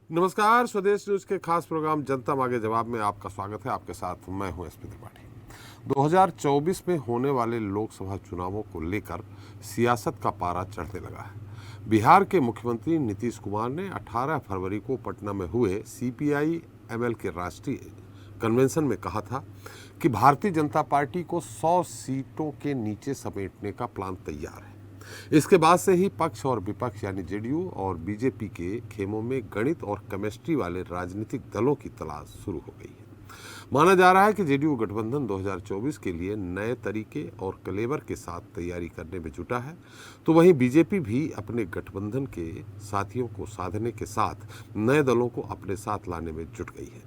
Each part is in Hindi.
नमस्कार, स्वदेश न्यूज के खास प्रोग्राम जनता मांगे जवाब में आपका स्वागत है। आपके साथ मैं हूं एसपी त्रिपाठी। 2024 में होने वाले लोकसभा चुनावों को लेकर सियासत का पारा चढ़ने लगा है। बिहार के मुख्यमंत्री नीतीश कुमार ने 18 फरवरी को पटना में हुए सीपीआई एमएल के राष्ट्रीय कन्वेंशन में कहा था कि भारतीय जनता पार्टी को 100 सीटों के नीचे समेटने का प्लान तैयार है। इसके बाद से ही पक्ष और विपक्ष यानी जेडीयू और बीजेपी के खेमों में गणित और केमिस्ट्री वाले राजनीतिक दलों की तलाश शुरू हो गई है। माना जा रहा है कि जेडीयू गठबंधन 2024 के लिए नए तरीके और कलेवर के साथ तैयारी करने में जुटा है, तो वहीं बीजेपी भी अपने गठबंधन के साथियों को साधने के साथ नए दलों को अपने साथ लाने में जुट गई है।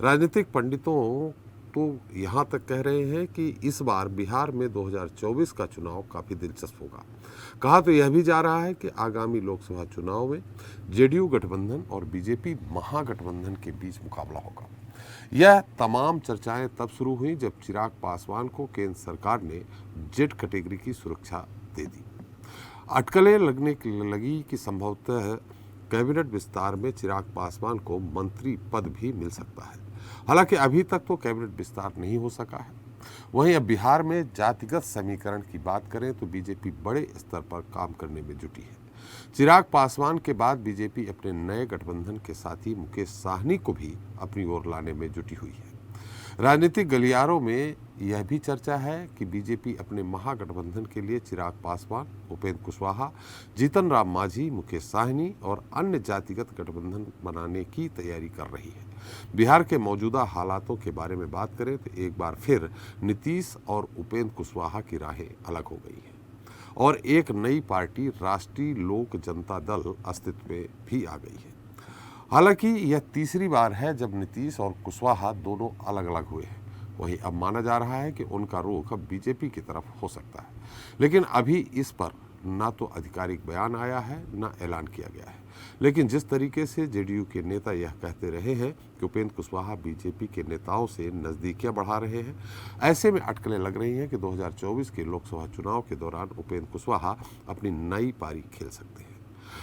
राजनीतिक पंडितों तो यहाँ तक कह रहे हैं कि इस बार बिहार में 2024 का चुनाव काफ़ी दिलचस्प होगा। कहा तो यह भी जा रहा है कि आगामी लोकसभा चुनाव में जेडीयू गठबंधन और बीजेपी महागठबंधन के बीच मुकाबला होगा। यह तमाम चर्चाएं तब शुरू हुई जब चिराग पासवान को केंद्र सरकार ने जेड कैटेगरी की सुरक्षा दे दी। अटकलें लगने लगी कि संभवतः कैबिनेट विस्तार में चिराग पासवान को मंत्री पद भी मिल सकता है। हालांकि अभी तक तो कैबिनेट विस्तार नहीं हो सका है। वहीं अब बिहार में जातिगत समीकरण की बात करें तो बीजेपी बड़े स्तर पर काम करने में जुटी है। चिराग पासवान के बाद बीजेपी अपने नए गठबंधन के साथी मुकेश साहनी को भी अपनी ओर लाने में जुटी हुई है। राजनीतिक गलियारों में यह भी चर्चा है कि बीजेपी अपने महागठबंधन के लिए चिराग पासवान, उपेंद्र कुशवाहा, जीतन राम मांझी, मुकेश साहनी और अन्य जातिगत गठबंधन बनाने की तैयारी कर रही है। बिहार के मौजूदा हालातों के बारे में बात करें तो एक बार फिर नीतीश और उपेंद्र कुशवाहा की राहें अलग हो गई हैं और एक नई पार्टी राष्ट्रीय लोक जनता दल अस्तित्व में भी आ गई है। हालांकि यह तीसरी बार है जब नीतीश और कुशवाहा दोनों अलग अलग हुए हैं। वहीं अब माना जा रहा है कि उनका रुख अब बीजेपी की तरफ हो सकता है, लेकिन अभी इस पर ना तो आधिकारिक बयान आया है ना ऐलान किया गया है। लेकिन जिस तरीके से जेडीयू के नेता यह कहते रहे हैं कि उपेंद्र कुशवाहा बीजेपी के नेताओं से नज़दीकियां बढ़ा रहे हैं, ऐसे में अटकलें लग रही हैं कि 2024 के लोकसभा चुनाव के दौरान उपेंद्र कुशवाहा अपनी नई पारी खेल सकते हैं।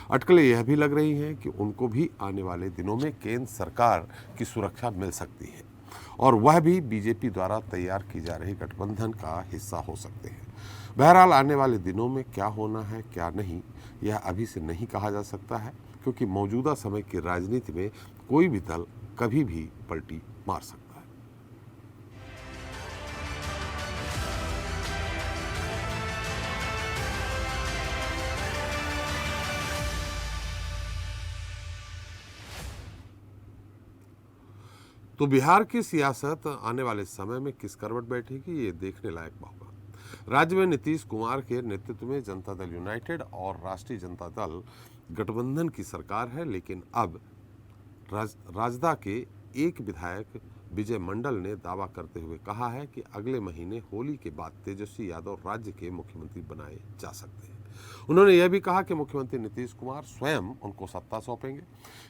अटकलें यह भी लग रही हैं कि उनको भी आने वाले दिनों में केंद्र सरकार की सुरक्षा मिल सकती है और वह भी बीजेपी द्वारा तैयार की जा रही गठबंधन का हिस्सा हो सकते हैं। बहरहाल आने वाले दिनों में क्या होना है क्या नहीं, यह अभी से नहीं कहा जा सकता है, क्योंकि मौजूदा समय की राजनीति में कोई भी दल कभी भी पलटी मार सकता है। तो बिहार की सियासत आने वाले समय में किस करवट बैठेगी, ये देखने लायक होगा। राज्य में नीतीश कुमार के नेतृत्व में जनता दल यूनाइटेड और राष्ट्रीय जनता दल गठबंधन की सरकार है, लेकिन अब राजदा के एक विधायक विजय मंडल ने दावा करते हुए कहा है कि अगले महीने होली के बाद तेजस्वी यादव राज्य के मुख्यमंत्री बनाए जा सकते हैं। उन्होंने यह भी कहा कि मुख्यमंत्री नीतीश कुमार स्वयं उनको सत्ता सौंपेंगे।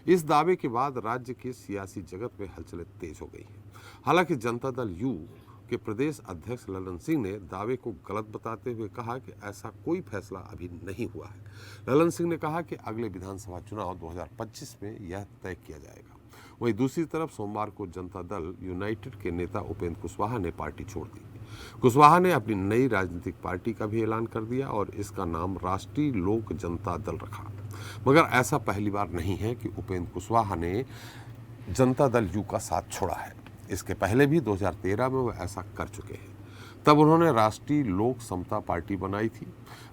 इस दावे के बाद राज्य के सियासी जगत में हलचलें तेज हो गई हैं। हालांकि जनता दल यू के प्रदेश अध्यक्ष ललन सिंह ने दावे को गलत बताते हुए कहा कि ऐसा कोई फैसला अभी नहीं हुआ है। ललन सिंह ने कहा कि अगले विधानसभा चुनाव 2025 में यह तय किया जाएगा। वहीं दूसरी तरफ सोमवार को जनता दल यूनाइटेड के नेता उपेंद्र कुशवाहा ने पार्टी छोड़ दी। कुशवाहा ने अपनी नई राजनीतिक पार्टी का भी ऐलान कर दिया और इसका नाम राष्ट्रीय लोक जनता दल रखा। मगर ऐसा पहली बार नहीं है कि उपेंद्र कुशवाहा ने जनता दल यू का साथ छोड़ा है। इसके पहले भी 2013 में वो ऐसा कर चुके हैं। तब उन्होंने राष्ट्रीय लोक समता पार्टी बनाई थी।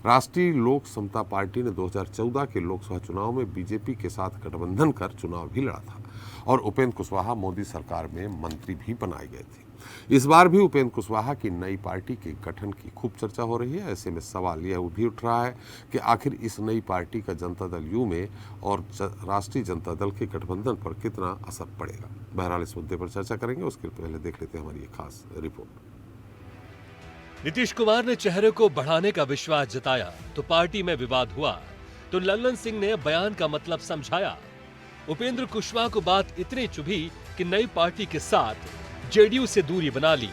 राष्ट्रीय लोक समता पार्टी ने 2014 के लोकसभा चुनाव में बीजेपी के साथ गठबंधन कर चुनाव भी लड़ा था और उपेंद्र कुशवाहा मोदी सरकार में मंत्री भी बनाए गए थे। इस बार भी उपेंद्र कुशवाहा की नई पार्टी के गठन की खूब चर्चा हो रही है। ऐसे में सवाल यह भी उठ रहा है कि आखिर इस नई पार्टी का जनता दल यू में और राष्ट्रीय जनता दल के गठबंधन पर कितना असर पड़ेगा। बहरहाल इस मुद्दे पर चर्चा करेंगे, उसके पहले देख लेते हैं हमारी ये खास रिपोर्ट। नीतीश कुमार ने चेहरे को बढ़ाने का विश्वास जताया तो पार्टी में विवाद हुआ, तो ललन सिंह ने बयान का मतलब समझाया। उपेंद्र कुशवाहा को बात इतनी चुभी कि नई पार्टी के साथ जेडीयू से दूरी बना ली।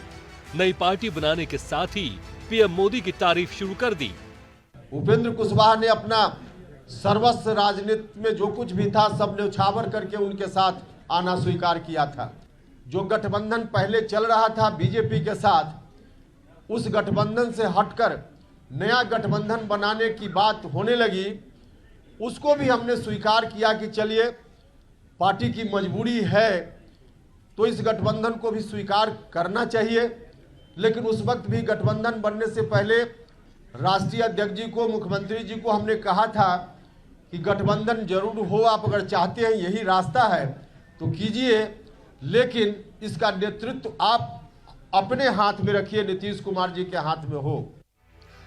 नई पार्टी बनाने के साथ ही पीएम मोदी की तारीफ शुरू कर दी। उपेंद्र कुशवाहा ने अपना सर्वस्व राजनीति में जो कुछ भी था सब न्यौछावर करके उनके साथ आना स्वीकार किया था। जो गठबंधन पहले चल रहा था बीजेपी के साथ, उस गठबंधन से हटकर नया गठबंधन बनाने की बात होने लगी, उसको भी हमने स्वीकार किया कि चलिए पार्टी की मजबूरी है तो इस गठबंधन को भी स्वीकार करना चाहिए। लेकिन उस वक्त भी गठबंधन बनने से पहले राष्ट्रीय अध्यक्ष जी को, मुख्यमंत्री जी को हमने कहा था कि गठबंधन जरूर हो, आप अगर चाहते हैं यही रास्ता है तो कीजिए, लेकिन इसका नेतृत्व आप अपने हाथ में रखिए, नीतीश कुमार जी के हाथ में हो।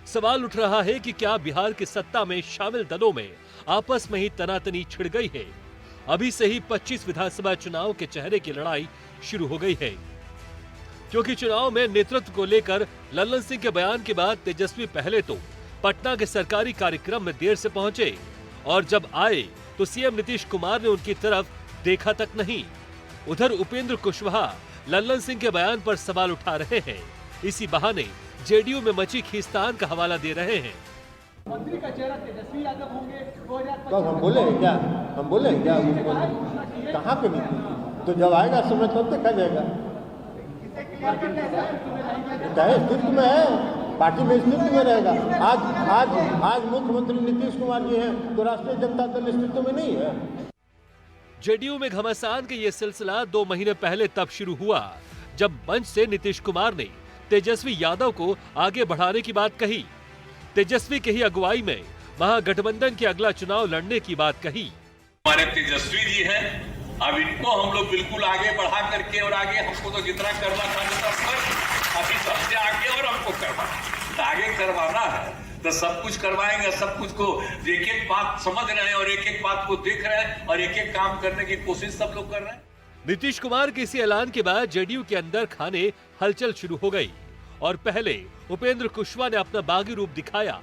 सवाल उठ रहा है कि क्या बिहार की सत्ता में शामिल दलों में आपस में ही तनातनी छिड़ गई है? अभी से ही 25 विधानसभा चुनाव के चेहरे की लड़ाई शुरू हो गई है, क्योंकि चुनाव में नेतृत्व को लेकर लल्लन सिंह के बयान के बाद तेजस्वी पहले तो पटना के सरकारी कार्यक्रम में देर से पहुंचे और जब आए तो सीएम नीतीश कुमार ने उनकी तरफ देखा तक नहीं। उधर उपेंद्र कुशवाहा लल्लन सिंह के बयान पर सवाल उठा रहे हैं। इसी बहाने जेडीयू में मची खींचतान का हवाला दे रहे हैं। मंत्री का चेहरा तेजस्वी यादव होंगे 2025। कब हम बोले क्या? हम बोले क्या? कहाँ पे नहीं? तो जब आएगा समय तब देखा जाएगा। चाहे स्थिति में है, पार्टी में स्थिति में रहेगा। आज मुख्यमंत्री नीतीश कुमार जी हैं तो राष्ट्रीय जनता दल स्थिति में नहीं है। जेडीयू में घमासान का ये सिलसिला 2 महीने पहले तब शुरू हुआ जब मंच से नीतीश कुमार ने तेजस्वी यादव को आगे बढ़ाने की बात कही। तेजस्वी की ही अगुवाई में महागठबंधन के अगला चुनाव लड़ने की बात कही। हमारे तेजस्वी जी हैं, अब इनको हम लोग बिल्कुल आगे बढ़ा करके और आगे हमको तो जितना करना था अभी सबसे आगे और हमको करवाना, आगे करवाना है तो सब कुछ करवाएंगे। सब कुछ को एक एक बात समझ रहे हैं और एक एक बात को देख रहे हैं और एक एक काम करने की कोशिश सब लोग कर रहे हैं। नीतीश कुमार के इसी ऐलान के बाद जेडीयू के अंदर खाने हलचल शुरू हो गई और पहले उपेंद्र कुशवाहा ने अपना बागी रूप दिखाया,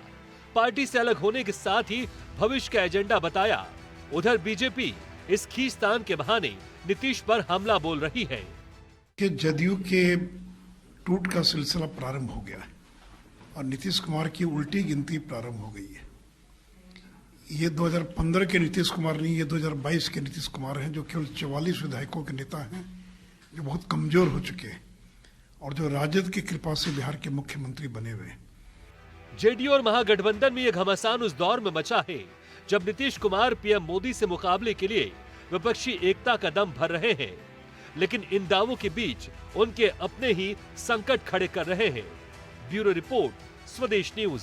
पार्टी से अलग होने के साथ ही भविष्य का एजेंडा बताया। उधर बीजेपी इस खींचतान के बहाने नीतीश पर हमला बोल रही है कि जदयू के टूट का सिलसिला प्रारंभ हो गया है और नीतीश कुमार की उल्टी गिनती प्रारंभ हो गई है। ये 2015 के नीतीश कुमार नहीं, ये 2022 के नीतीश कुमार हैं जो केवल 44 विधायकों के नेता हैं, जो बहुत कमजोर हो चुके हैं और जो राजद की कृपा से बिहार के मुख्यमंत्री बने हुए हैं। जेडीयू और महागठबंधन में यह घमासान उस दौर में मचा है जब नीतीश कुमार पीएम मोदी से मुकाबले के लिए विपक्षी एकता का दम भर रहे हैं, लेकिन इन दावों के बीच उनके अपने ही संकट खड़े कर रहे हैं। ब्यूरो रिपोर्ट, स्वदेश न्यूज।